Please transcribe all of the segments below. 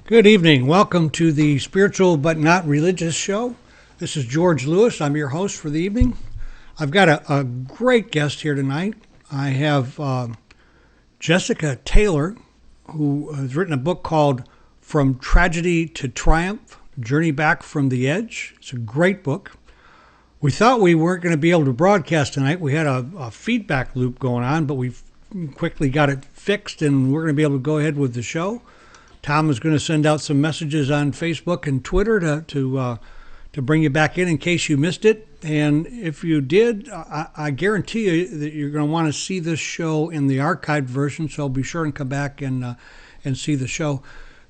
Good evening. Welcome to the Spiritual But Not Religious Show. This is George Lewis. I'm your host for the evening. I've got a great guest here tonight. I have Jessica Taylor, who has written a book called From Tragedy to Triumph, Journey Back from the Edge. It's a great book. We thought we weren't going to be able to broadcast tonight. We had a feedback loop going on, but we quickly got it fixed, and we're going to be able to go ahead with the show. Tom is going to send out some messages on Facebook and Twitter to bring you back in case you missed it. And if you did, I guarantee you that you're going to want to see this show in the archived version. So be sure and come back and see the show.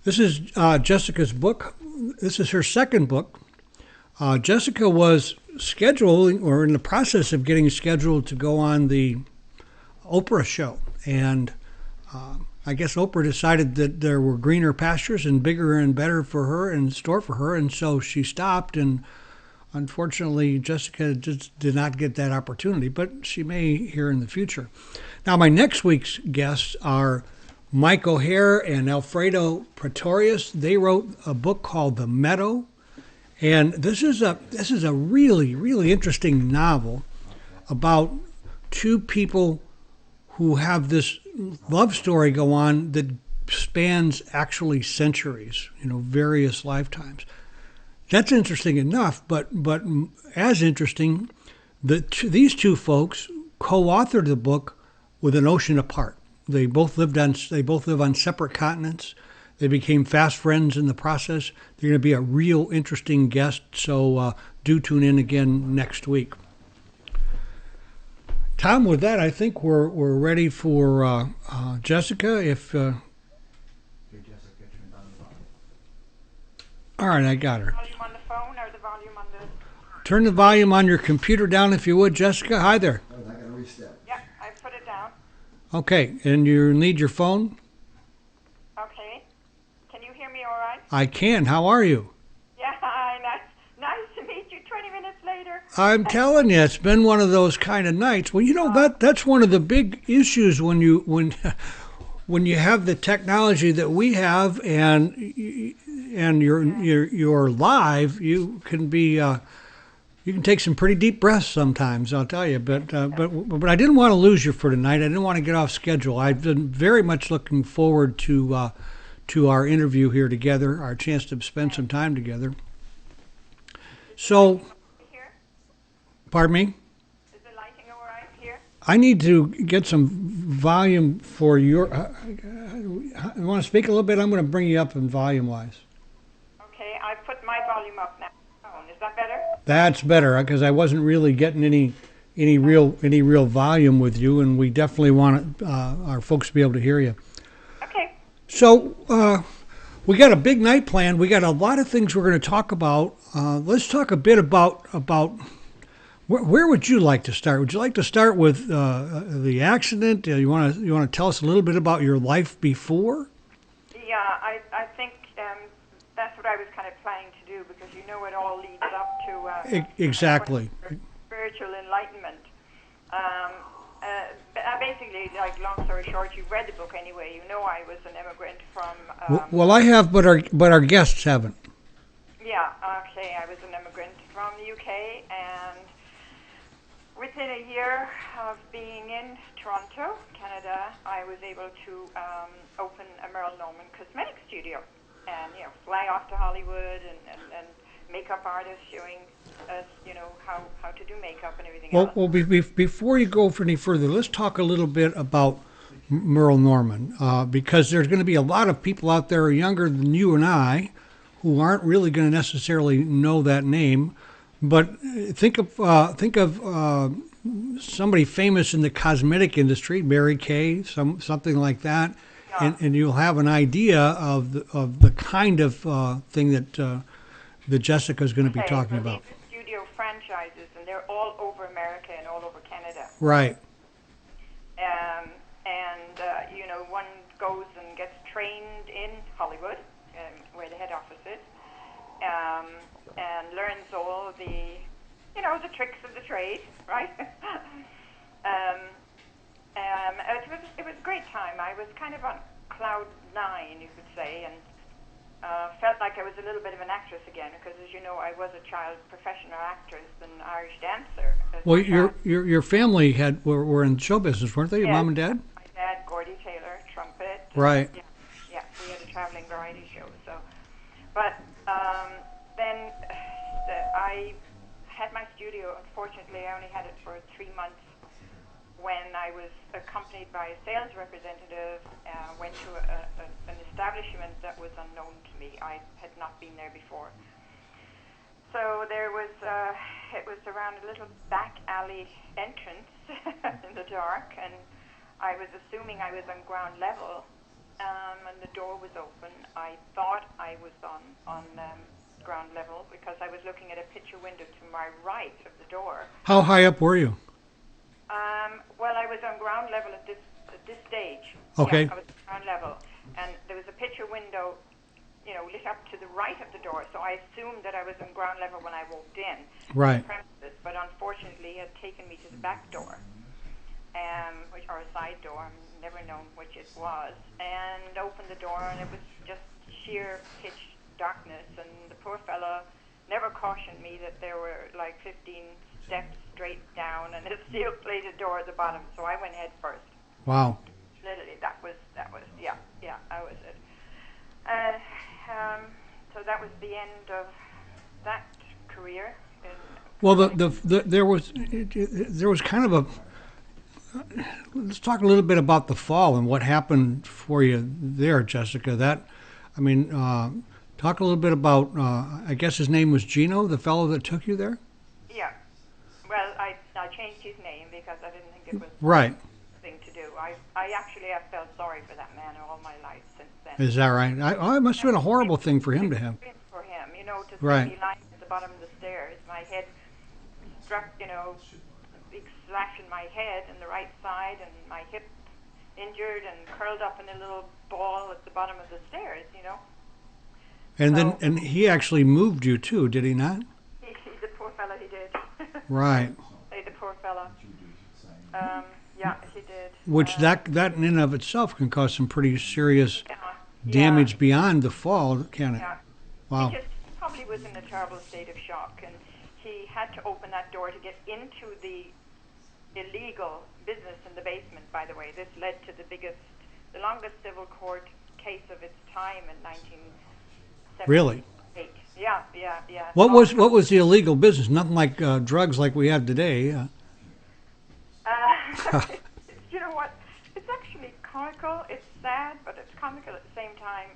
This is Jessica's book. This is her second book. Jessica was scheduling or in the process of getting scheduled to go on the Oprah show, and I guess Oprah decided that there were greener pastures and bigger and better for her in store for her, and so she stopped. And unfortunately, Jessica just did not get that opportunity, but she may here in the future. Now, my next week's guests are Mike O'Hare and Alfredo Pretorius. They wrote a book called The Meadow, and this is a really, really interesting novel about two people who have this love story go on that spans actually centuries, various lifetimes. That's interesting enough, but as interesting, these two folks co-authored the book with an ocean apart. They both live on separate continents. They became fast friends in the process. They're going to be a real interesting guest, so do tune in again next week. Tom, with that, I think we're ready for Jessica. All right, I got her. Volume on the phone or the volume on the... Turn the volume on your computer down if you would, Jessica. Hi there. I got to reset. Yeah, I put it down. Okay, and you need your phone? Okay. Can you hear me all right? I can. How are you? Yeah, nice to meet you 20 minutes later. I'm telling you, it's been one of those kind of nights. Well, that's one of the big issues when you have the technology that we have and you're live. You can take some pretty deep breaths sometimes, I'll tell you. But I didn't want to lose you for tonight. I didn't want to get off schedule. I've been very much looking forward to our interview here together, our chance to spend some time together. So, pardon me? Is the lighting all right here? I need to get some volume for your... you want to speak a little bit? I'm going to bring you up in volume-wise. Okay, I put my volume up now. Is that better? That's better, because I wasn't really getting any real volume with you, and we definitely want our folks to be able to hear you. Okay. So, we got a big night planned. We got a lot of things we're going to talk about. Let's talk a bit about where would you like to start? Would you like to start with the accident? You want to tell us a little bit about your life before? Yeah, I think that's what I was kind of planning to do, because it all leads up to Exactly. Spiritual enlightenment. Basically, long story short, you've read the book anyway. I was an immigrant from... Well, I have, but our guests haven't. Yeah, okay. I was an immigrant from the UK, and within a year of being in Toronto, Canada, I was able to open a Merle Norman cosmetic studio and, fly off to Hollywood and makeup artists showing us, how to do makeup and everything else. Well, before you go any further, let's talk a little bit about Merle Norman, because there's going to be a lot of people out there younger than you and I who aren't really going to necessarily know that name. But think of somebody famous in the cosmetic industry, Mary Kay, something like that, Yeah. and you'll have an idea of the kind of thing that Jessica is going to be talking about. These are studio franchises, and they're all over America and all over Canada. Right. One goes and gets trained in Hollywood, where the head office is, and learns all the, the tricks of the trade, right? It was a great time. I was kind of on cloud nine, you could say, and like I was a little bit of an actress again, because as you know, I was a child professional actress and Irish dancer. Well, your family were in show business, weren't they? Your Yes, mom and dad? my dad, Gordy Taylor, trumpet. Right. Yeah, yeah, we had a traveling variety show. So, but then I had my studio. Unfortunately, I only had it for 3 months. When I was accompanied by a sales representative, went to an establishment that was unknown to me. I had not been there before. So there was, it was around a little back alley entrance in the dark, and I was assuming I was on ground level, and the door was open. I thought I was on ground level because I was looking at a picture window to my right of the door. How high up were you? Well, I was on ground level at this stage. Okay. Yeah, I was on ground level, and there was a picture window, lit up to the right of the door. So I assumed that I was on ground level when I walked in. Right. The premises, but unfortunately, it had taken me to the back door, or a side door. I've never known which it was, and opened the door, and it was just sheer pitch darkness. And the poor fella never cautioned me that there were like 15 steps straight down and a steel-plated door at the bottom. So I went head first. Wow. Literally, that was that was it. So that was the end of that career. Well, there was kind of a. Let's talk a little bit about the fall and what happened for you there, Jessica. Talk a little bit about. I guess his name was Gino, the fellow that took you there. Yeah. Well, I changed his name because I didn't think it was right. Thing to do. I actually have felt sorry for that man all my life since then. Is that right? It must have been a horrible thing for him to have. For him, to see right. me lying at the bottom of the stairs, my head struck, big slash in my head and the right side, and my hip injured and curled up in a little ball at the bottom of the stairs, And then he actually moved you too, did he not? The poor fella, he did. Right. The poor fella. Yeah, he did. Which that in and of itself can cause some pretty serious damage beyond the fall, can it? Yeah. Wow. He probably was in a terrible state of shock, and he had to open that door to get into the illegal business in the basement, by the way. This led to the longest civil court case of its time in 1978. Really? Yeah. What was the illegal business? Nothing like drugs like we have today. You know what? It's actually comical. It's sad, but it's comical at the same time.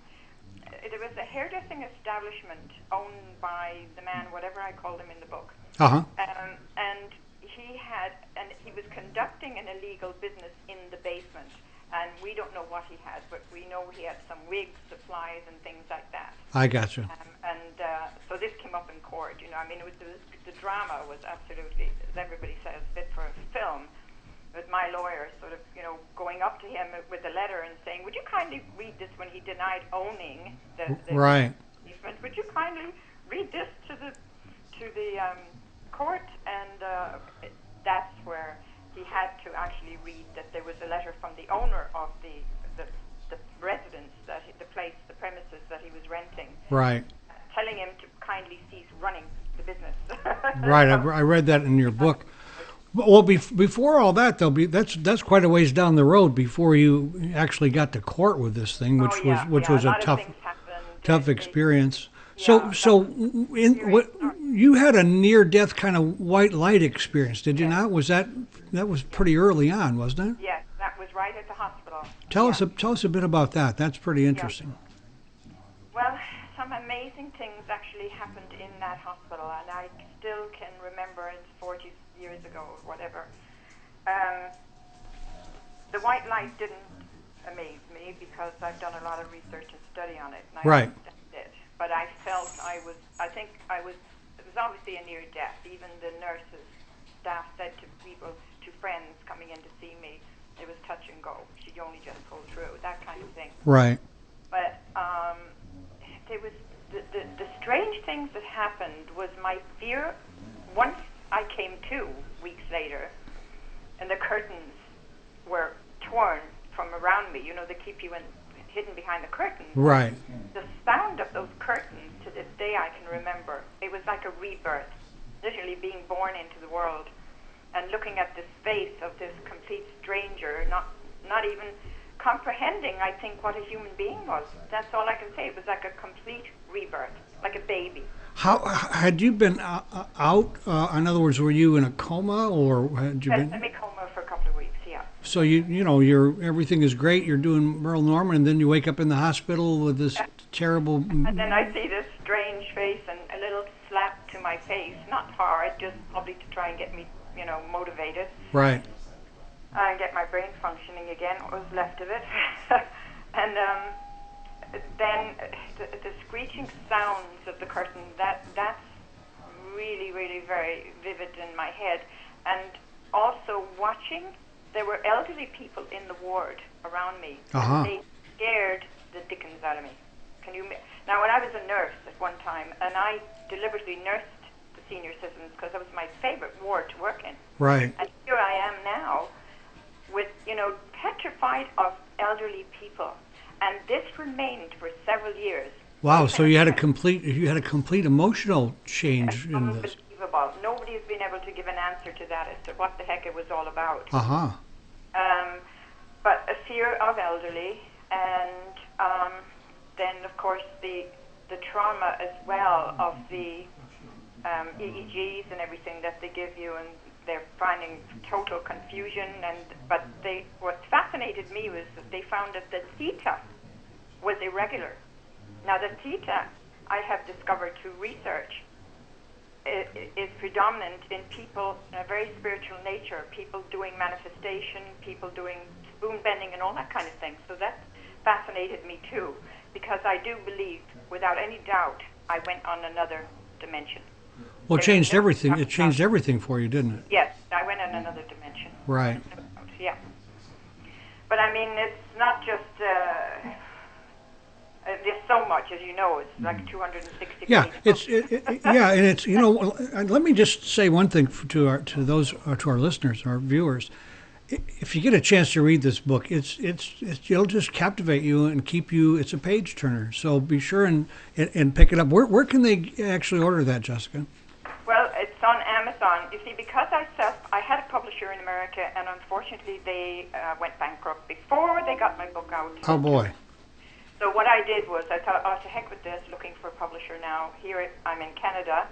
There was a hairdressing establishment owned by the man, whatever I called him in the book. Uh-huh. And he was conducting an illegal business in the basement. And we don't know what he had, but we know he had some wigs, supplies, and things like that. I gotcha. So this came up in court. It was the drama was absolutely, as everybody says, fit for a film. With my lawyer sort of, going up to him with a letter and saying, "Would you kindly read this?" When he denied owning the right. basement. "Would you kindly read this to the court?" And that's where he had to actually read that there was a letter from the owner of the residence, the premises that he was renting. Right. Telling him to kindly cease running the business. Right. I read that in your book. Well, before all that, though, that's quite a ways down the road before you actually got to court with this thing, which was a tough experience. Yeah, you had a near-death kind of white light experience, did you not? That was pretty early on, wasn't it? Yes, that was right at the hospital. Tell us a bit about that. That's pretty interesting. Yeah. Well, some amazing things actually happened in that hospital, and I still can remember. It's 40 years ago or whatever. The white light didn't amaze me because I've done a lot of research and study on it. And I understand it. But I felt it was obviously a near death. Even the nurses, staff said to friends coming in to see me, it was touch and go. She only just pulled through, that kind of thing. Right. But there was the strange things that happened was my fear. Once I came to weeks later, and the curtains were torn from around me. They keep you hidden behind the curtains. Right. The sound of those curtains it was like a rebirth, literally being born into the world and looking at this face of this complete stranger, not even comprehending, I think, what a human being was. That's all I can say. It was like a complete rebirth, like a baby. How had you been out? In other words, were you in a coma, or had you been? Let me coma for a couple of weeks, yeah. So you're everything is great. You're doing Merle Norman, and then you wake up in the hospital with this terrible. And then I see this strange face and a little slap to my face, not hard, just probably to try and get me, motivated. Right. And get my brain functioning again, what was left of it. And then the screeching sounds of the curtain, that's really, really very vivid in my head. And also watching, there were elderly people in the ward around me. Uh-huh. And they scared the dickens out of me. Now, when I was a nurse at one time, and I deliberately nursed the senior citizens because that was my favorite ward to work in. Right. And here I am now with, petrified of elderly people. And this remained for several years. Wow. So you had a complete emotional change in this. Unbelievable. Nobody's been able to give an answer to that as to what the heck it was all about. Uh-huh. But a fear of elderly, and then, of course, the trauma as well of the EEGs and everything that they give you, and they're finding total confusion. But what fascinated me was that they found that the theta was irregular. Now, the theta, I have discovered through research, is predominant in people in a very spiritual nature, people doing manifestation, people doing spoon bending and all that kind of thing. So that fascinated me too, because I do believe, without any doubt, I went on another dimension. Well, it changed everything. It changed everything for you, didn't it? Yes, I went on another dimension. Right. Yeah. But I mean, it's not just... there's so much, as you know. It's like 260 Yeah, pages. yeah, and it's let me just say one thing to our listeners, our viewers. If you get a chance to read this book, it'll just captivate you and keep you. It's a page turner. So be sure and pick it up. Where can they actually order that, Jessica? Well, it's on Amazon. You see, because I had a publisher in America, and unfortunately they went bankrupt before they got my book out. Oh boy. So what I did was I thought, to heck with this, looking for a publisher now. Here I'm in Canada.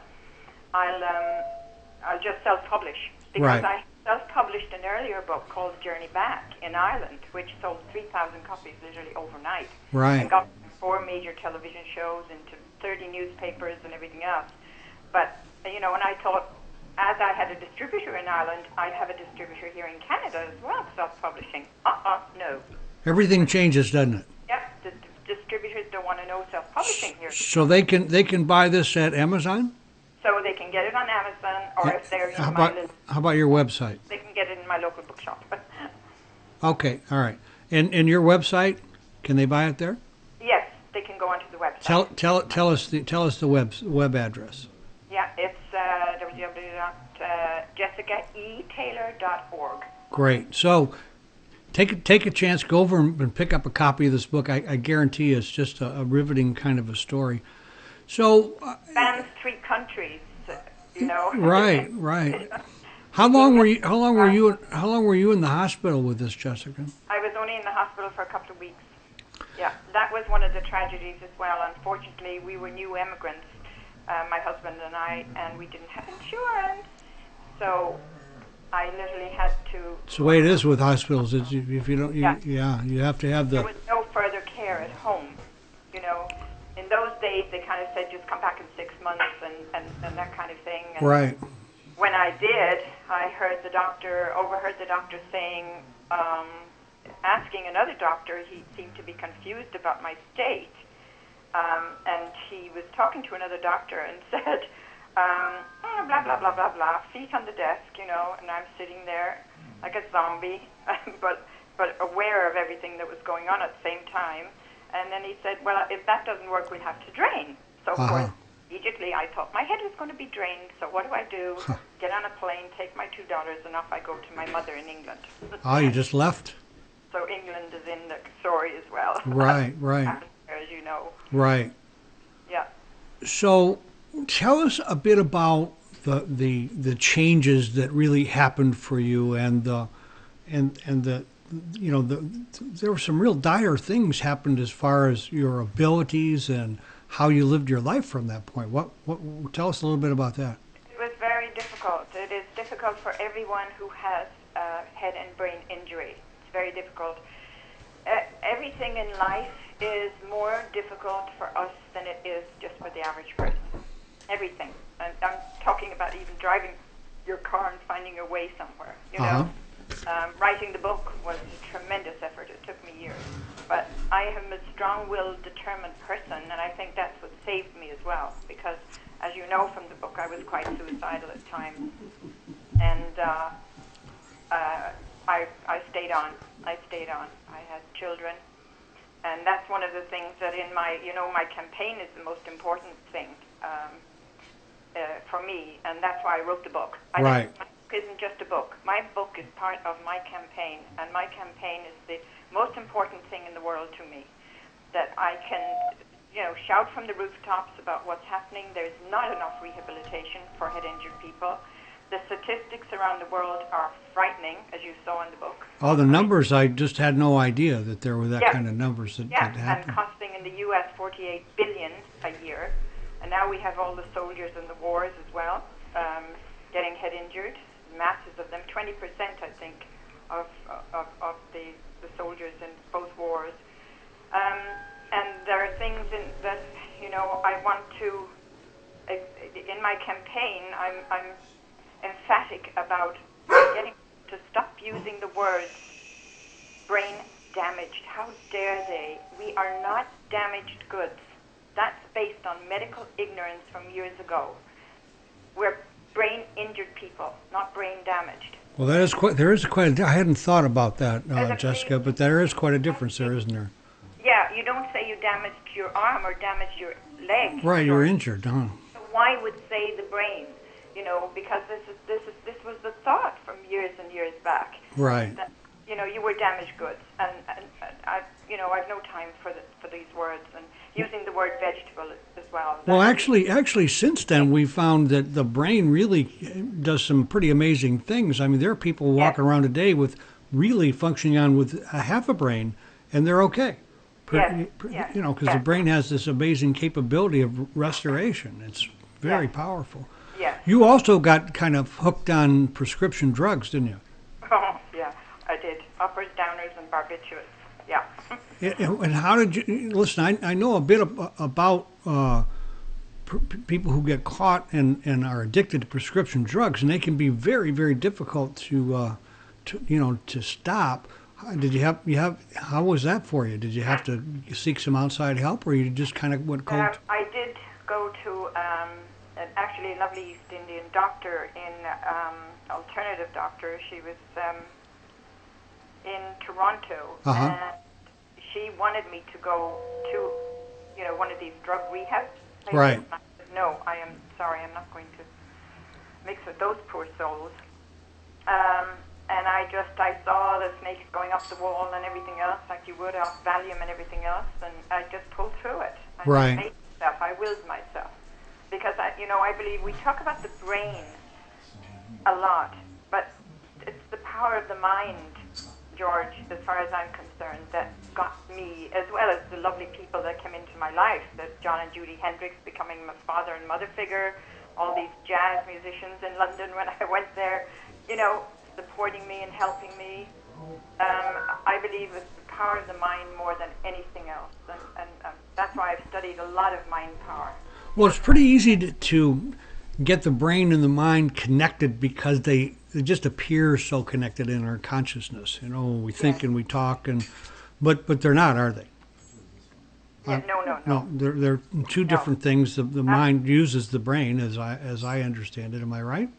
I'll just self-publish, because Right. I self-published an earlier book called Journey Back in Ireland, which sold 3,000 copies literally overnight. Right. And got 4 major television shows, into 30 newspapers and everything else. But, and I thought, as I had a distributor in Ireland, I'd have a distributor here in Canada as well, self-publishing. No. Everything changes, doesn't it? Yep, the distributors don't want to know self-publishing here. So they can buy this at Amazon? So they can get it on Amazon, or if they're in How my about list, how about your website? they can get it in my local bookshop. Okay, all right. And your website, can they buy it there? Yes, they can go onto the website. Tell us the web address. Yeah, it's www.jessicaetaylor.org. Great. So take a chance, go over and pick up a copy of this book. I guarantee you it's just a riveting kind of a story. So Spans 3 countries, Right. How long were you in the hospital with this, Jessica? I was only in the hospital for a couple of weeks. Yeah, that was one of the tragedies as well. Unfortunately, we were new immigrants, my husband and I, and we didn't have insurance. So I literally had to... It's the way it is with hospitals. If you don't, you have to have There the... was no further care at home. In those days, they kind of said, just come back in 6 months and that kind of thing. And Right. when I did, I overheard the doctor saying, asking another doctor, he seemed to be confused about my state. And he was talking to another doctor and said, blah, blah, blah, blah, blah, feet on the desk, and I'm sitting there like a zombie, but aware of everything that was going on at the same time. And then he said, well, if that doesn't work, we'll have to drain. So, of course, immediately I thought my head was going to be drained, so what do? Get on a plane, take my 2 daughters, and off I go to my mother in England. Oh, you just left? So England is in the story as well. Right. As you know. Right. Yeah. So tell us a bit about the changes that really happened for you, and the there were some real dire things happened as far as your abilities and how you lived your life from that point. What tell us a little bit about that. It was very difficult. It is difficult for everyone who has head and brain injury. It's very difficult. Everything in life is more difficult for us than it is just for the average person. Everything. And I'm talking about even driving your car and finding your way somewhere. Writing the book was a tremendous effort. It took me years. But I am a strong-willed, determined person, and I think that's what saved me as well. Because, as you know from the book, I was quite suicidal at times. And I stayed on. I had children. And that's one of the things that in my campaign is the most important thing for me, and that's why I wrote the book. Right. My book isn't just a book. My book is part of my campaign, and my campaign is the most important thing in the world to me. That I can, shout from the rooftops about what's happening. There's not enough rehabilitation for head-injured people. The statistics around the world are frightening, as you saw in the book. Oh, the numbers, I just had no idea that there were that kind of numbers that happened. And costing in the U.S. $48 billion a year. And now we have all the soldiers in the wars as well, getting head injured, masses of them, 20% I think of the soldiers in both wars. And there are things that I want to, in my campaign, I'm emphatic about getting to stop using the words brain damaged. How dare they? We are not damaged goods. That's based on medical ignorance from years ago. We're brain injured people, not brain damaged. Well, I hadn't thought about that, Jessica, but there is quite a difference there, isn't there? Yeah, you don't say you damaged your arm or damaged your leg. Right, you're injured, huh? So why would say the brain? Because this was the thought from years and years back. Right. That, you were damaged goods, and I've no time for these words, and using the word vegetable as well. Well, actually, since then we found that the brain really does some pretty amazing things. I mean, there are people walking around today with really functioning on with a half a brain, and they're okay. Because the brain has this amazing capability of restoration. It's very powerful. Yes. You also got kind of hooked on prescription drugs, didn't you? Oh, yeah, I did. Uppers, downers, and barbiturates. Yeah. And how did you listen? I know a bit about people who get caught and are addicted to prescription drugs, and they can be very, very difficult to stop. Did you have? How was that for you? Did you have to seek some outside help, or you just kind of went cold? I did go to actually a lovely East Indian doctor alternative doctor. She was in Toronto, and she wanted me to go to, one of these drug rehab places. Right. I said, no, I am sorry, I'm not going to mix with those poor souls. And I saw the snakes going up the wall and everything else, like you would off Valium and everything else, and I just pulled through it. Right. I willed myself. Because, I believe we talk about the brain a lot, but it's the power of the mind, George, as far as I'm concerned, that got me, as well as the lovely people that came into my life, that John and Judy Hendricks becoming my father and mother figure, all these jazz musicians in London when I went there, supporting me and helping me. I believe it's the power of the mind more than anything else, and that's why I've studied a lot of mind power. Well, it's pretty easy to get the brain and the mind connected because they just appear so connected in our consciousness. We think and we talk, but they're not, are they? Yeah, no. No, they're two different things. The mind uses the brain, as I understand it. Am I right?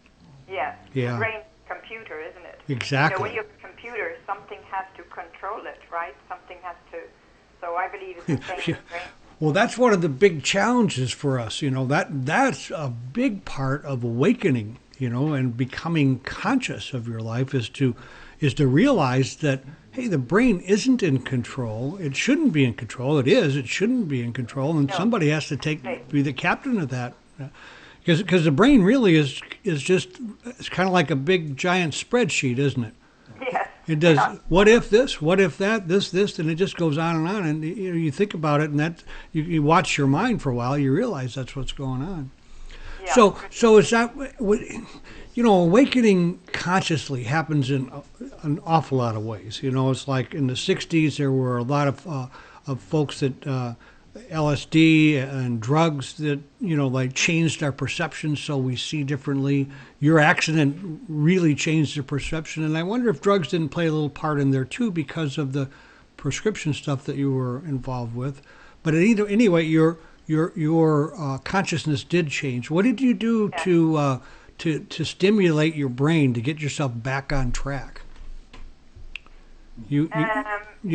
Yes. Yeah. The brain computer, isn't it? Exactly. When you have a computer, something has to control it, right? Something has to. So I believe it's the same. Brain. Well, that's one of the big challenges for us. That's a big part of awakening. And becoming conscious of your life is to realize that, hey, the brain isn't in control. It shouldn't be in control. It is. It shouldn't be in control. And somebody has to be the captain of that Because the brain really is just, it's kind of like a big giant spreadsheet, isn't it? Yes. It does. Yeah. What if this? What if that? This, and it just goes on. And you think about it, and that you watch your mind for a while. You realize that's what's going on. Yeah. So is that awakening consciously happens in an awful lot of ways. It's like in the '60s there were a lot of folks that LSD and drugs that like changed our perception, so we see differently. Your accident really changed the perception, and I wonder if drugs didn't play a little part in there too because of the prescription stuff that you were involved with. But anyway, your consciousness did change. What did you do to stimulate your brain to get yourself back on track? You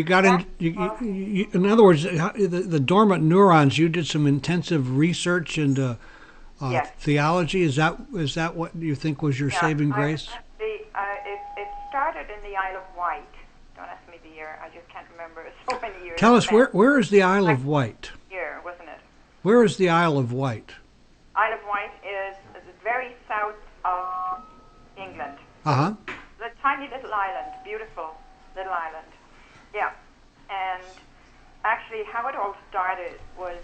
got in other words, the dormant neurons. You did some intensive research into Yes. theology. Is that what you think was your saving grace? It started in the Isle of Wight. Don't ask me the year. I just can't remember. So many years. Tell us back. where is the Isle of Wight? Year, wasn't it? Where is the Isle of Wight? Isle of Wight is the very south of England. Uh-huh. The tiny little island, beautiful little island. Yeah. And actually how it all started was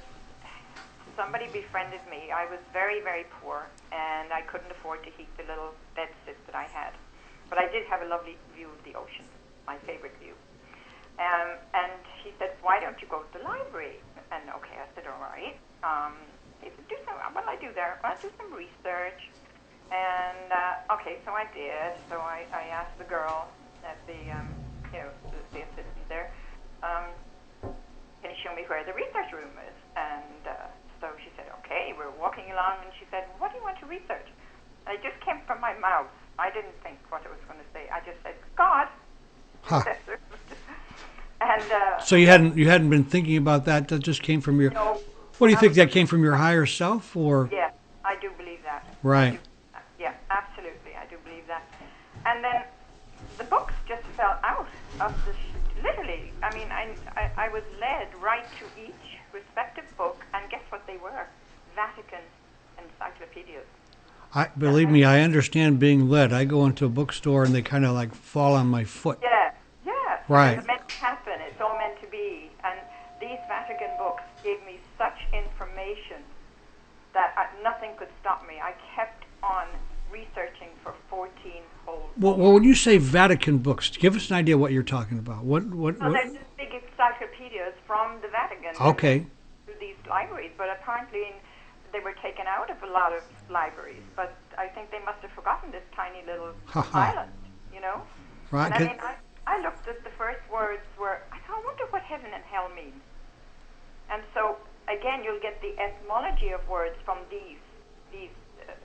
somebody befriended me. I was very, very poor and I couldn't afford to heat the little bed sit that I had. But I did have a lovely view of the ocean, my favorite view. And he said, why don't you go to the library? And okay, I said, all right. He said, what will I do there? Well, I'll do some research. And okay, so I did. So I asked the girl at the assistant there, can you show me where the research room is? And so she said, okay. We're walking along, and she said, what do you want to research? And it just came from my mouth. I didn't think what it was going to say. I just said, God. Huh. And So you hadn't been thinking about that. That just came from your. no, What do you think? That came from your higher self, or? yes, I do believe that. Right. Yeah, absolutely, I do believe that. And then the books just fell out of literally. I mean, I was led right to each respective book, and guess what they were? Vatican encyclopedias. Believe me, I understand being led. I go into a bookstore and they kind of like fall on my foot. Yeah. Right. It's meant to happen. It's all meant to be. And these Vatican books gave me such information that nothing could stop me. I kept on researching for 14 whole. Well, when you say Vatican books, give us an idea what you're talking about. What? Well, they're just big encyclopedias from the Vatican. Okay. To these libraries, but apparently they were taken out of a lot of libraries. But I think they must have forgotten this tiny little island, Right. And I mean, I looked at the first words were, I thought, I wonder what heaven and hell means. And so, again, you'll get the etymology of words from these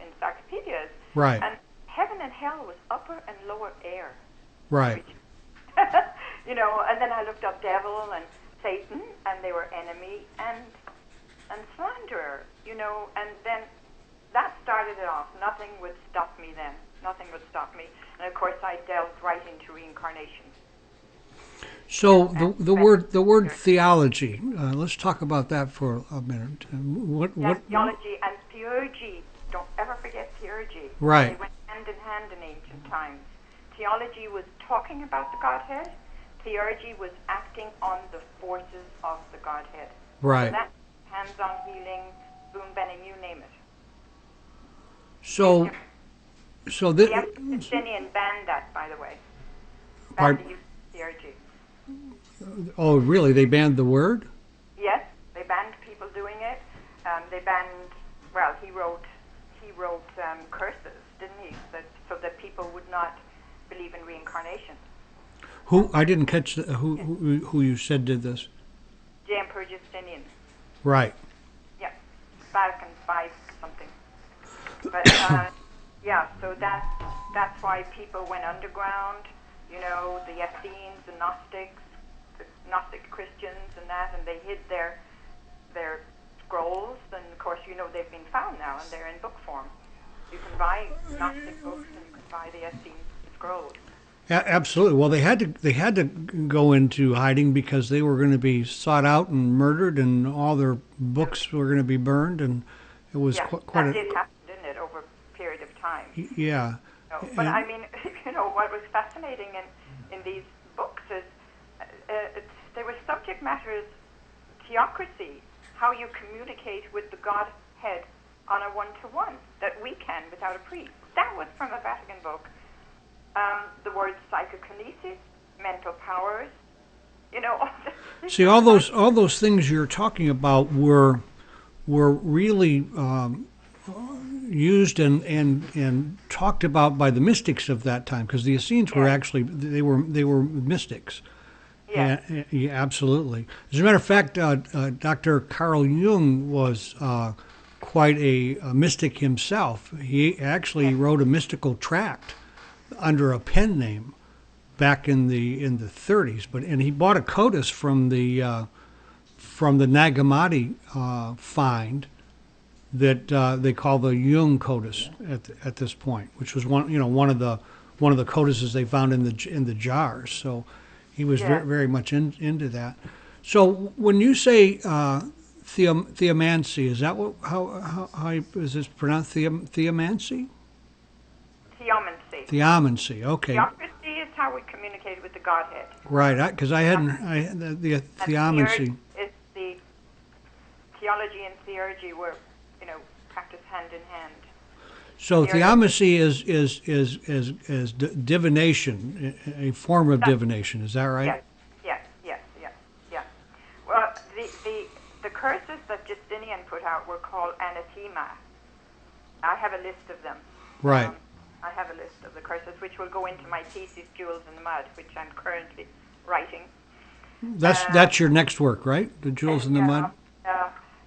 encyclopedias. Right. And heaven and hell was upper and lower air. Right. And then I looked up devil and Satan, and they were enemy and slanderer, and then that started it off. Nothing would stop me then. Nothing would stop me. And of course I delved right into reincarnation. So the word theology. Let's talk about that for a minute. What? Theology and theurgy. Don't ever forget theurgy. Right. They went hand in hand in ancient times. Theology was talking about the Godhead. Theurgy was acting on the forces of the Godhead. Right. So that's hands-on healing, boom bending, you name it. So The Justinian banned that, by the way. Banned the use of theurgy. Oh, really? They banned the word? Yes, they banned people doing it. They banned. Well, he wrote curses, didn't he? So that people would not believe in reincarnation. Who? I didn't catch who you said did this. The Emperor Justinian. Right. Yeah, Vatican V something. But yeah, so that's why people went underground. The Essenes, the Gnostics, the Gnostic Christians, and they hid their scrolls. And of course, they've been found now, and they're in book form. You can buy Gnostic books, and you can buy the Essene scrolls. Absolutely. Well, they had to go into hiding because they were going to be sought out and murdered, and all their books were going to be burned, and It was Yeah, quite that a did happen, didn't it, over a period of time? yeah. No, but And I mean, what was fascinating in these books is there were subject matters, theocracy, how you communicate with the Godhead on a one-to-one that we can without a priest. That was from a Vatican book. The word psychokinesis, mental powers, all see, all those things you're talking about were really used and talked about by the mystics of that time, because the Essenes were Yes. actually they were mystics. Yes. Yeah, absolutely. As a matter of fact, Dr. Carl Jung was quite a mystic himself. He actually Yes. wrote a mystical tract under a pen name back in the 30s. And he bought a codex from the Nag Hammadi find that they call the Jung codex at this point, which was one of the codices they found in the jars. So he was Yes. very much into that. So when you say theomancy, is that how is this pronounced? Theomancy? Theomancy. Theomancy. Okay, Theocracy is how we communicate with the Godhead. right. Because I hadn't the And theomancy. is the theology and theurgy were, practiced hand in hand. So Theurgy. theomancy is divination, a form of divination. Is that right? Yes, yes, yes, yes, yes. Well, the curses that Justinian put out were called anathema. I have a list of them. Right. I have a list of the curses, which will go into my thesis, Jewels in the Mud, which I'm currently writing. That's your next work, right? The Jewels in the Mud.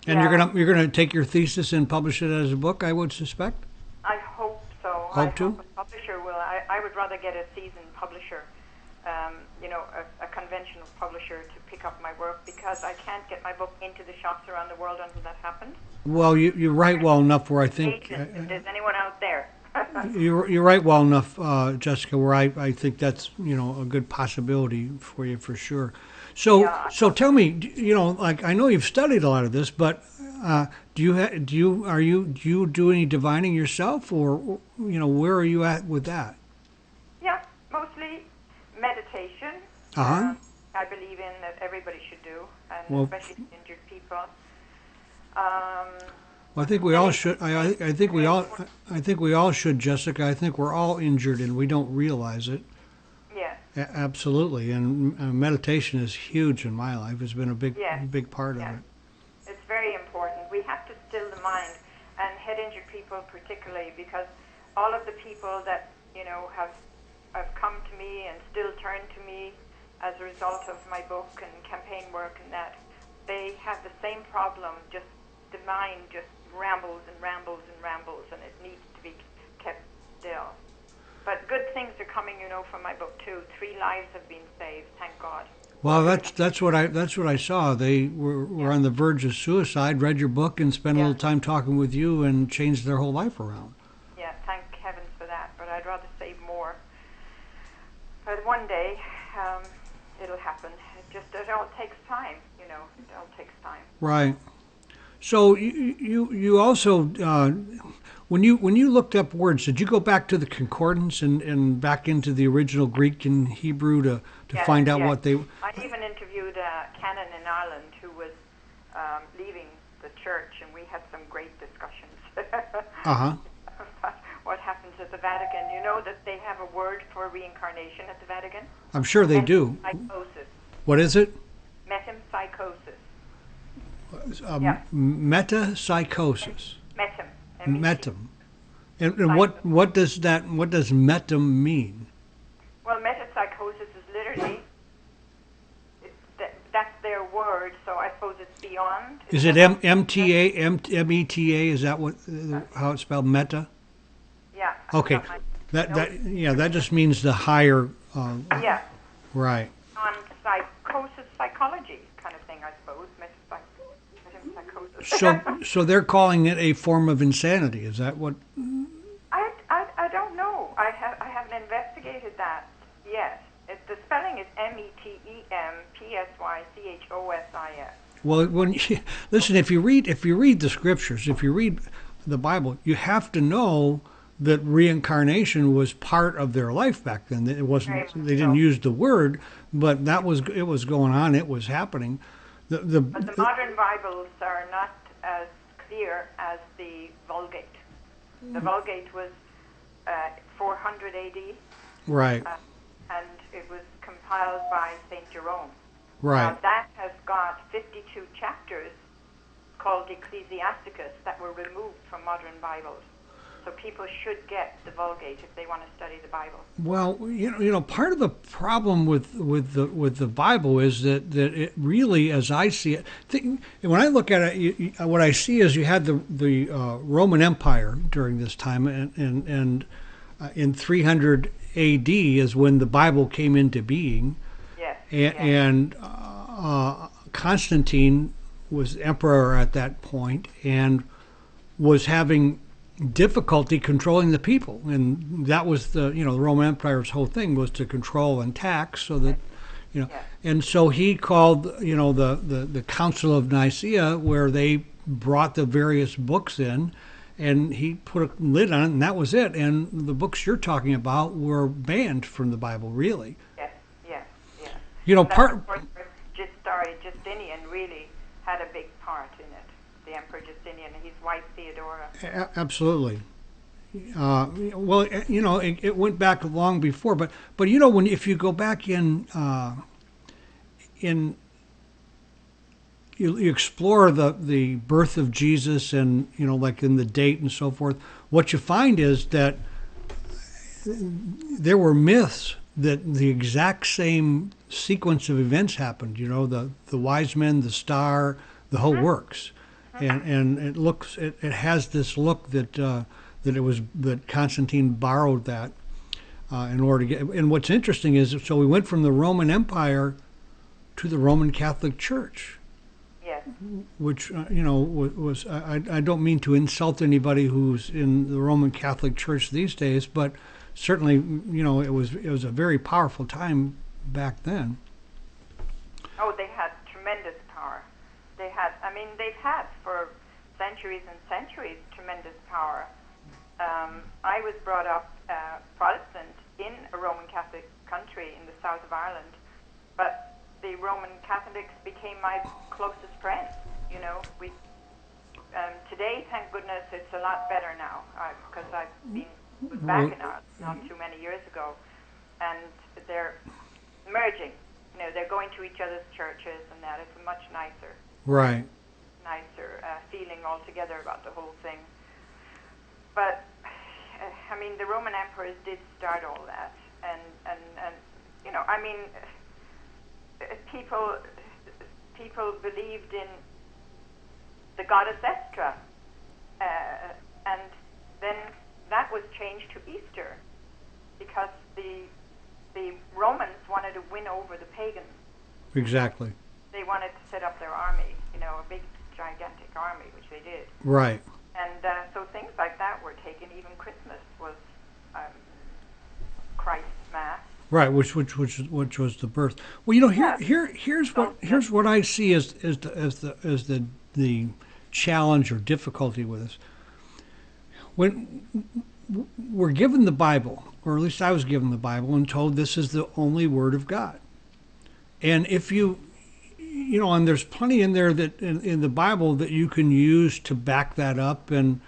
And yeah, you're gonna take your thesis and publish it as a book, I would suspect. I hope so. Hope I to? hope a publisher will. I would rather get a seasoned publisher, a conventional publisher to pick up my work, because I can't get my book into the shops around the world until that happens. Well, you write well enough where I think Agent, if there's anyone out there. you write well enough, Jessica, where I think that's a good possibility for you for sure. So Yeah. so tell me, like I know you've studied a lot of this, but do you do any divining yourself, or where are you at with that? Yeah, mostly meditation. Uh-huh. I believe in that everybody should do, and Well, especially injured people. Well, I think we all should. I think we all. I think we all should, Jessica. I think we're all injured and we don't realize it. Yes, Absolutely, and meditation is huge in my life. It's been a yes, big part yes. of it. It's very important. We have to still the mind, and head injured people particularly, because all of the people that have come to me and still turn to me as a result of my book and campaign work and that, they have the same problem. Just the mind just rambles and rambles and rambles, and it needs to be kept still. But good things are coming, from my book too. 3 lives have been saved, thank God. Well, that's what I saw. They were on the verge of suicide. Read your book and spent a Yeah. little time talking with you and changed their whole life around. Yeah, thank heavens for that. But I'd rather save more. But one day, it'll happen. It all takes time. It all takes time. Right. So you also when you looked up words, did you go back to the concordance and back into the original Greek and Hebrew to Yes, find out yes. what they? I even interviewed a canon in Ireland who was leaving the church, and we had some great discussions. Uh-huh. What happens at the Vatican? You know that they have a word for reincarnation at the Vatican? I'm sure they do. Metempsychosis. What is it? Metempsychosis. Um, Yeah. Metapsychosis. Metem. Metum. And what does metum mean? Well, metempsychosis is literally, that's their word, so I suppose it's beyond. Is it META? Is that how it's spelled? Meta. Yeah. Okay. something like- That just means the higher. Yeah. Right. On psychology kind of thing, I suppose. Metempsychosis. So they're calling it a form of insanity. Is that what? I don't know. I haven't investigated that yet. The spelling is METEMPSYCHOSIS. Well, when you, listen, if you read the scriptures, if you read the Bible, you have to know that reincarnation was part of their life back then. It Very wasn't. much They didn't so. use the word, but that was it was going on. It was happening. But the modern Bibles are not as clear as the Vulgate. The Vulgate was 400 AD, Right, uh, and it was compiled by Saint Jerome. Now right. that has got 52 chapters called Ecclesiasticus that were removed from modern Bibles. So people should get the Vulgate if they want to study the Bible. Well, part of the problem with the Bible is that it really, as I see it, when I look at it, what I see is you had the Roman Empire during this time, and in 300 A.D. is when the Bible came into being, Yes, yes. and Constantine was emperor at that point and was having difficulty controlling the people, and that was the Roman Empire's whole thing was to control and tax, so that Yes. and so he called the Council of Nicaea, where they brought the various books in, and he put a lid on it, and that was it. And the books you're talking about were banned from the Bible, really. Yes, yes, yes. And that's, Part of course, where Justinian really had a big part in it. The Emperor Justinian and his wife Theodora. absolutely. Well, it went back long before, but when if you go back in you explore the birth of Jesus, and like in the date and so forth, what you find is that there were myths that the exact same sequence of events happened. The wise men, the star, the whole works, and it has this look that Constantine borrowed that in order to get. And what's interesting is, so we went from the Roman Empire to the Roman Catholic Church, Yes. which was I don't mean to insult anybody who's in the Roman Catholic Church these days, but certainly it was a very powerful time back then. Oh, they had tremendous power. They've had for centuries and centuries tremendous power. I was brought up Protestant in a Roman Catholic country in the south of Ireland, but the Roman Catholics became my closest friends. We today, thank goodness, it's a lot better now because was back in Ireland not too many years ago, and they're merging. They're going to each other's churches, and that it's a much Right. nicer feeling altogether about the whole thing. But the Roman emperors did start all that, and people believed in the goddess Estra, and then that was changed to Easter because the Romans wanted to win over the pagans. Exactly. They wanted to set up their army, a big, gigantic army, which they did. Right. And so things like that were taken. Even Christmas was Christ's Mass. Right, which was the birth. Well, here's what I see as the challenge or difficulty with this. When we're given the Bible, or at least I was given the Bible and told this is the only Word of God, and if and there's plenty in there that in the Bible that you can use to back that up and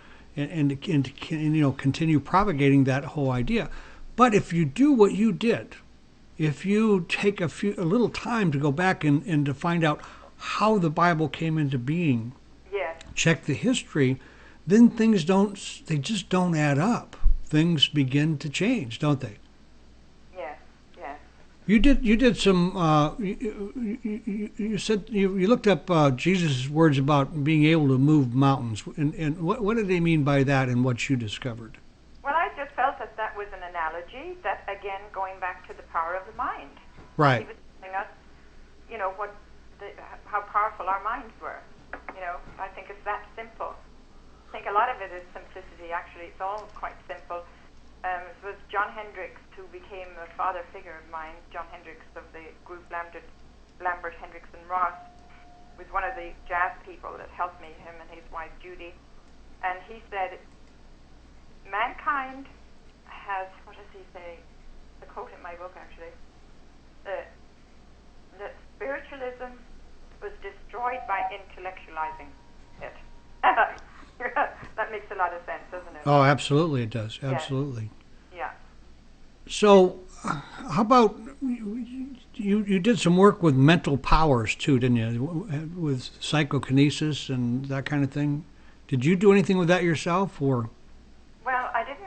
continue propagating that whole idea. But if you do what you did, if you take a little time to go back and to find out how the Bible came into being, Yes. check the history, then things just don't add up. Things begin to change, don't they? Yes. Yes. You did some. You said you looked up Jesus' words about being able to move mountains, and what did they mean by that, and what you discovered? Well, I just felt that was an analogy. That again, going back to the power of the mind. Right. He was telling us, how powerful our minds were. I think it's that simple. I think a lot of it is simplicity. Actually, it's all quite simple. It was John Hendricks who became a father figure of mine. John Hendricks of the group Lambert, Hendricks and Ross. was one of the jazz people that helped me, him and his wife Judy, and he said, mankind has, what does he say? The quote in my book actually, that spiritualism was destroyed by intellectualizing it. That makes a lot of sense, doesn't it? Oh, absolutely it does. Yes. Absolutely. Yeah. So, how about you did some work with mental powers too, didn't you? With psychokinesis and that kind of thing. Did you do anything with that yourself, or? Well, I didn't,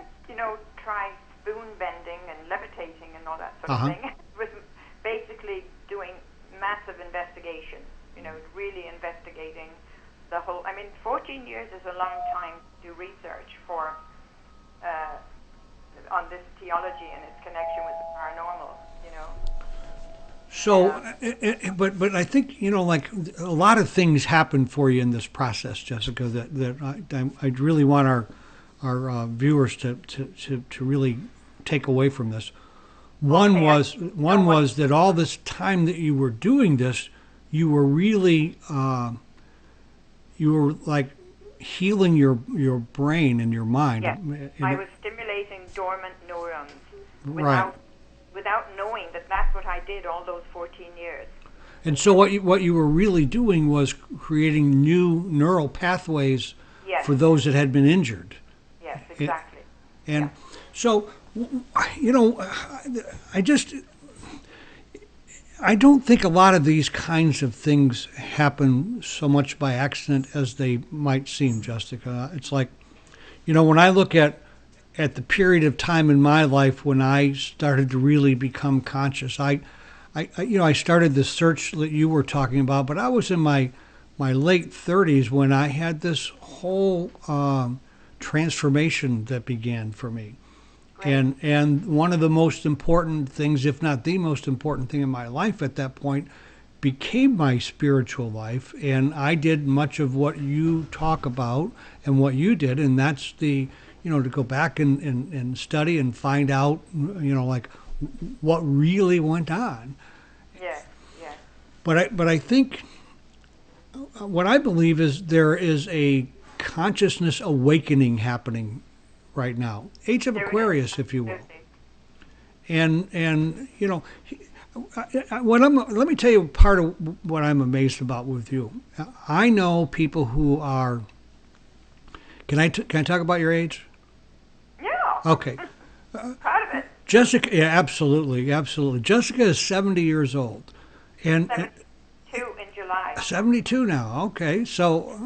try spoon bending and levitating and all that sort Uh-huh. of thing. It was basically doing massive investigation, really investigating the whole. 14 years is a long time to do research for on this theology and its connection with the paranormal. So, but I think like a lot of things happened for you in this process, Jessica. That I'd really want our viewers to really take away from this. One was that all this time that you were doing this, you were really you were like healing your brain and your mind. Yes, I was stimulating dormant neurons Right. without knowing that that's what I did all those 14 years. And so what you were really doing was creating new neural pathways Yes. for those that had been injured. Yes, exactly. And so, I don't think a lot of these kinds of things happen so much by accident as they might seem, Jessica. It's like, when I look at the period of time in my life when I started to really become conscious, I started the search that you were talking about, but I was in my late 30s when I had this whole transformation that began for me. Great. And one of the most important things, if not the most important thing in my life at that point, became my spiritual life. And I did much of what you talk about and what you did, and that's to go back and study and find out, like what really went on. Yes, yes. But I think what I believe is there is a consciousness awakening happening right now. Age of There it Aquarius, is. if you will. Absolutely. And let me tell you part of what I'm amazed about with you. I know people who are. Can I talk about your age? Yeah. Okay. Proud of it. Jessica, yeah, absolutely, absolutely. Jessica is 70 years old, and 72 in July. 72 now. Okay, so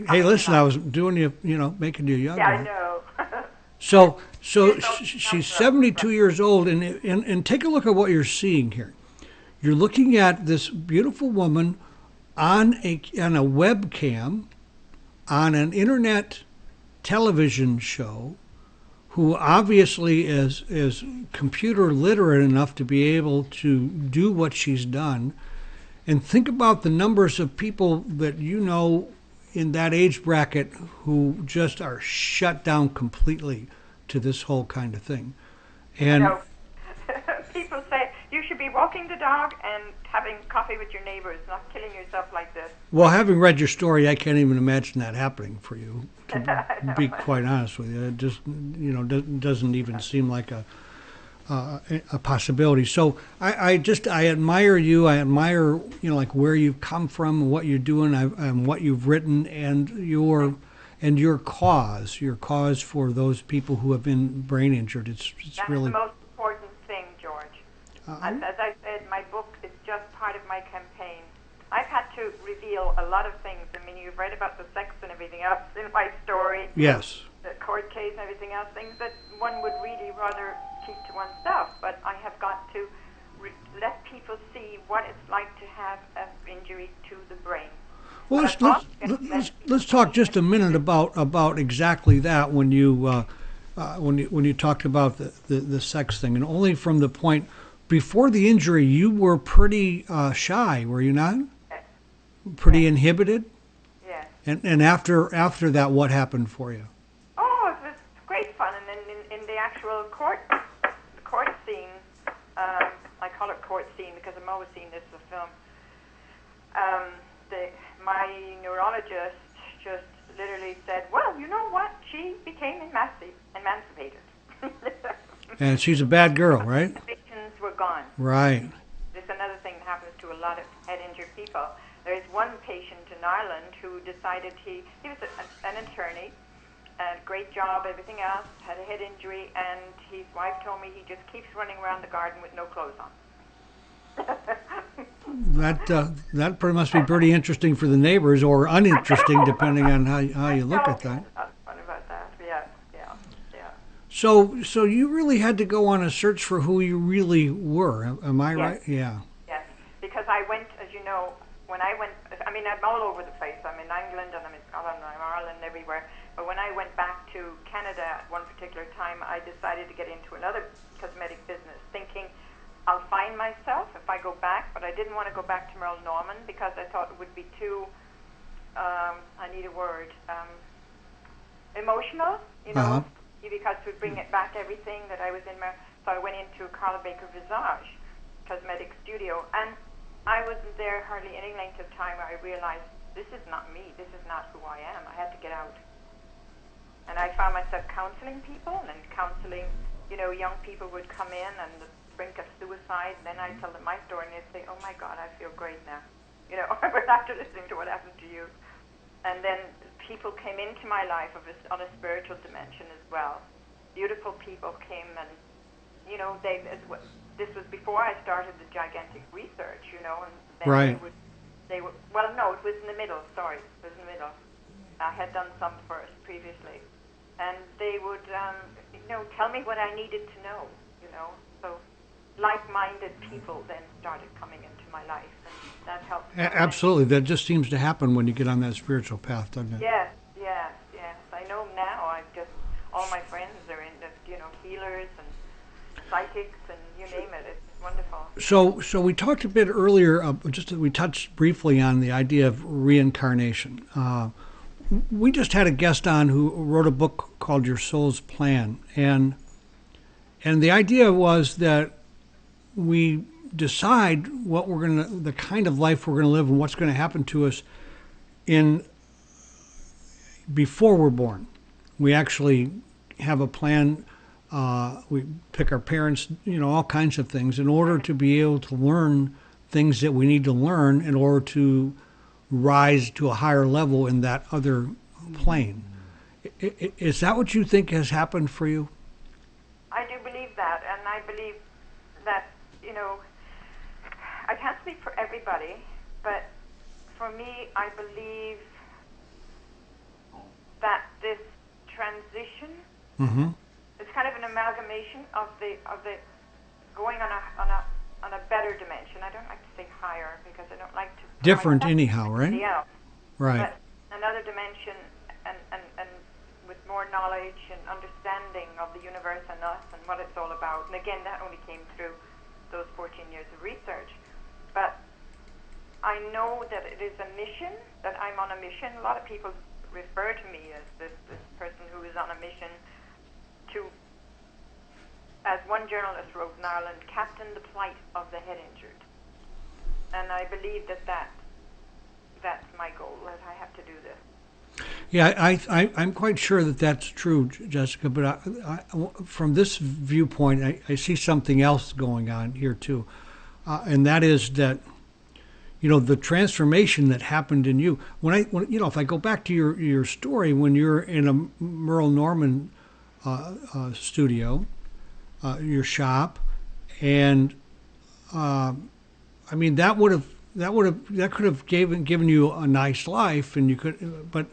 hey, listen, I was doing you, making you younger. Yeah, I know. So Years old, she's no, 72 years old, and take a look at what you're seeing here. You're looking at this beautiful woman on a webcam on an internet television show, who obviously is computer literate enough to be able to do what she's done. And think about the numbers of people that in that age bracket who just are shut down completely to this whole kind of thing. And No. People say you should be walking the dog and having coffee with your neighbors, not killing yourself like this. well, having read your story, I can't even imagine that happening for you, to be quite honest with you. It just doesn't even seem like a possibility. So I admire you. I admire like where you've come from, what you're doing, and what you've written, and your cause for those people who have been brain injured. It's That's really the most important thing, George. As I said, my book is just part of my campaign. I've had to reveal a lot of things. I mean, you've read about the sex and everything else in my story. yes. The court case and everything else, things that one would really rather keep to oneself. But I have got to let people see what it's like to have an injury to the brain. Well, let's talk just a minute about exactly that when you talked about the sex thing, and only from the point before the injury you were pretty shy, were you not? Yes. Pretty inhibited. Yes. And after that, what happened for you? Oh, it was great fun. And then in the actual court scene, I call it court scene because I'm always seeing this as a film. my neurologist just literally said, well, you know what? She became emancipated. And she's a bad girl, right? Convictions were gone. Right. This is another thing that happens to a lot of head-injured people. There is one patient in Ireland who decided he was an attorney, a great job, everything else, had a head injury, and his wife told me he just keeps running around the garden with no clothes on. That must be pretty interesting for the neighbors, or uninteresting, depending on how you look at that. That's fun about that. Yeah. So you really had to go on a search for who you really were. Am I right? Yeah. Yes, because I went, as you know, when I went, I mean, I'm all over the place. I'm in England and I'm in Scotland, I'm in Ireland, everywhere. But when I went back to Canada at one particular time, I decided to get into another cosmetic business, thinking I'll find myself if I go back. But I didn't want to go back to Merle Norman because I thought it would be too, I need a word, emotional, you know, because it would bring it back everything that I was in. So I went into Carl Baker Visage cosmetic studio, and I wasn't there hardly any length of time where I realized this is not me, this is not who I am. I had to get out. And I found myself counseling people and counseling, you know, young people would come in and the brink of suicide, and then I tell them my story and they'd say, oh my God, I feel great now. You know, after listening to what happened to you. And then people came into my life on a spiritual dimension as well. Beautiful people came, and, you know, this was before I started the gigantic research, you know, and then right. they would, well, no, it was in the middle, sorry, it was in the middle. I had done some first previously. And they would, you know, tell me what I needed to know, you know. So like-minded people then started coming into my life, and that helped. Absolutely. That just seems to happen when you get on that spiritual path, doesn't it? Yes. I know now. All my friends are in the, you know, healers and psychics and you name it. It's wonderful. So we talked a bit earlier, we touched briefly on the idea of reincarnation. We just had a guest on who wrote a book called Your Soul's Plan, and the idea was that we decide the kind of life we're gonna live and what's gonna happen to us before we're born. We actually have a plan. We pick our parents, you know, all kinds of things in order to be able to learn things that we need to learn in order to rise to a higher level in that other plane. Is that what you think has happened for you? I do believe that, and I believe that, you know, I can't speak for everybody, but for me, I believe that this transition is kind of an amalgamation of the going on a better dimension. I don't like to say higher because I don't like to different anyhow, right? Yeah. Right. But another dimension and with more knowledge and understanding of the universe and us and what it's all about. And again, that only came through those 14 years of research. But I know that it is a mission, that I'm on a mission. A lot of people refer to me as this person who is on a mission to, as one journalist wrote in Ireland, captain the plight of the head injured. And I believe that's my goal, that I have to do this. Yeah, I'm quite sure that that's true, Jessica, but from this viewpoint, I see something else going on here too. And that is that, you know, the transformation that happened in you. When you know, if I go back to your story, when you're in a Merle Norman studio, your shop, and I mean that could have given you a nice life, and you could, but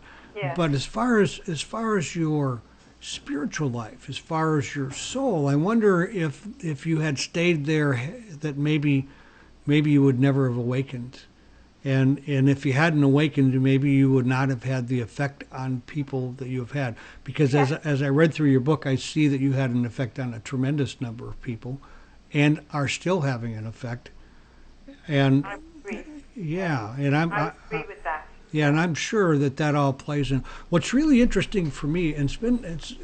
as far as your spiritual life, as far as your soul, I wonder if you had stayed there, that maybe you would never have awakened. And if you hadn't awakened, maybe you would not have had the effect on people that you have had. Because as I read through your book, I see that you had an effect on a tremendous number of people and are still having an effect. And I agree. Yeah, and I agree with that. Yeah, and I'm sure that all plays in. What's really interesting for me, and it's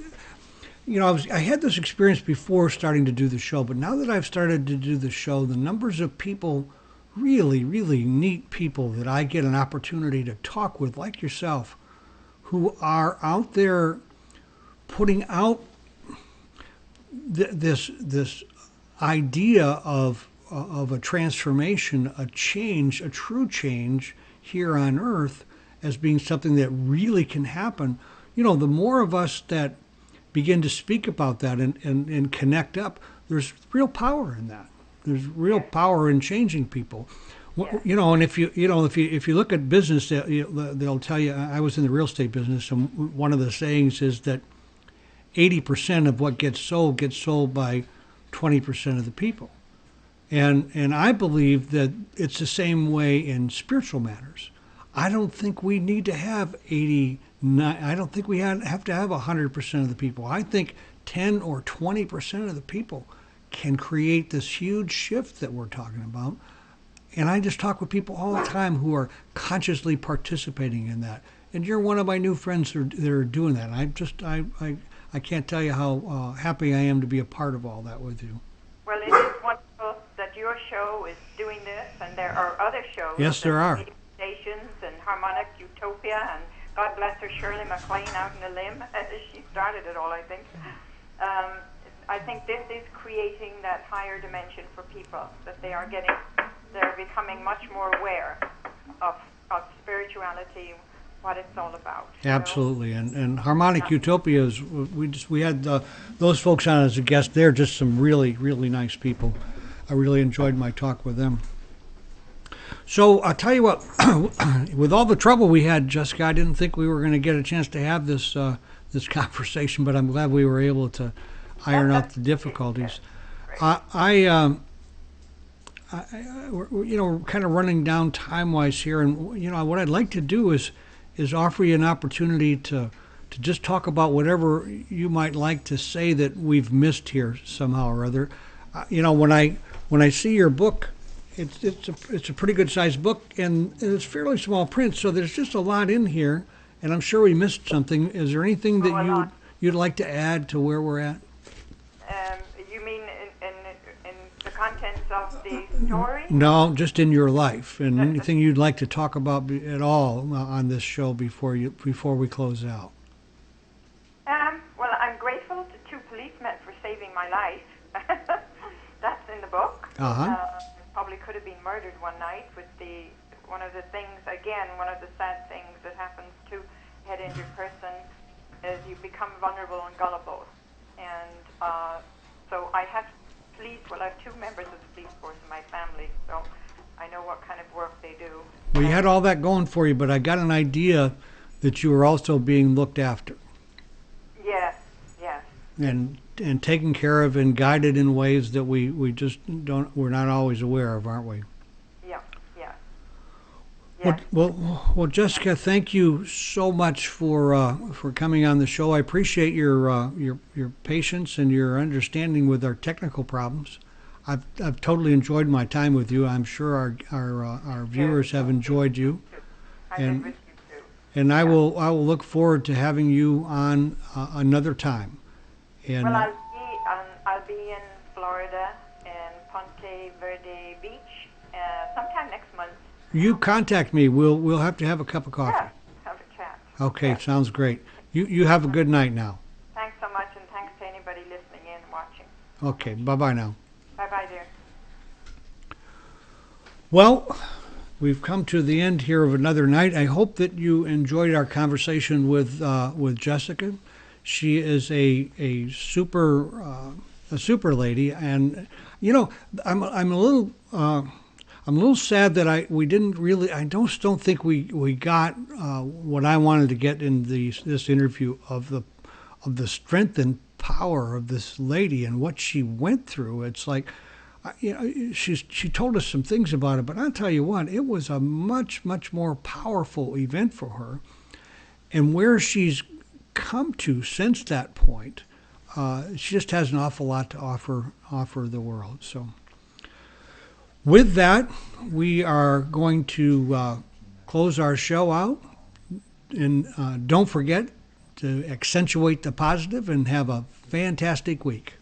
you know, I had this experience before starting to do the show, but now that I've started to do the show, the numbers of people really, really neat people that I get an opportunity to talk with, like yourself, who are out there putting out this idea of a transformation, a change, a true change here on Earth as being something that really can happen. You know, the more of us that begin to speak about that and connect up, there's real power in that. There's real power in changing people. You know, and if you look at business, they'll tell you. I was in the real estate business, and one of the sayings is that 80% of what gets sold by 20% of the people. And I believe that it's the same way in spiritual matters. I don't think we need to have 89. I don't think we have to have 100% of the people. I think 10 or 20% of the people can create this huge shift that we're talking about. And I just talk with people all the time who are consciously participating in that. And you're one of my new friends that are doing that. I can't tell you how happy I am to be a part of all that with you. Well, it is wonderful that your show is doing this, and there are other shows. Yes, there are. Stations and Harmonic Utopia, and God bless her, Shirley MacLaine out in the limb. She started it all, I think. I think this is creating that higher dimension for people, that they're becoming much more aware of spirituality, what it's all about. Absolutely, and Harmonic Utopias, we had those folks on as a guest. They're just some really, really nice people. I really enjoyed my talk with them. So I'll tell you what, with all the trouble we had, Jessica, I didn't think we were going to get a chance to have this conversation, but I'm glad we were able to iron out the difficulties. We're kind of running down time-wise here, and what I'd like to do is offer you an opportunity to just talk about whatever you might like to say that we've missed here somehow or other. When I see your book, it's a pretty good sized book, and it's fairly small print, so there's just a lot in here, and I'm sure we missed something. Is there anything that you'd like to add to where we're at? You mean in the contents of the story? No, just in your life, and anything you'd like to talk about at all on this show before we close out. Well, I'm grateful to two policemen for saving my life. That's in the book. Probably could have been murdered one night with one of the sad things that happens to a head injured person is you become vulnerable and gullible. And so I have I have two members of the police force in my family, so I know what kind of work they do. Well, you had all that going for you, but I got an idea that you were also being looked after. Yes. And taken care of and guided in ways that we're not always aware of, aren't we? Yeah. Well, Jessica, thank you so much for coming on the show. I appreciate your patience and your understanding with our technical problems. I've totally enjoyed my time with you. I'm sure our viewers have enjoyed you. And I will look forward to having you on another time. And well, I'll be in Florida in Ponte Verde Beach sometime next month. You contact me. We'll have to have a cup of coffee. Yeah, have a chat. Okay, yeah. Sounds great. You have a good night now. Thanks so much, and thanks to anybody listening in and watching. Okay, bye-bye now. Bye-bye, dear. Well, we've come to the end here of another night. I hope that you enjoyed our conversation with Jessica. She is a super lady, and I'm a little sad that we didn't really. I don't think we got what I wanted to get in this interview of the strength and power of this lady and what she went through. It's like, she told us some things about it, but I'll tell you what, it was a much more powerful event for her, and where she's come to since that point, she just has an awful lot to offer the world. So with that, we are going to close our show out, and don't forget to accentuate the positive and have a fantastic week.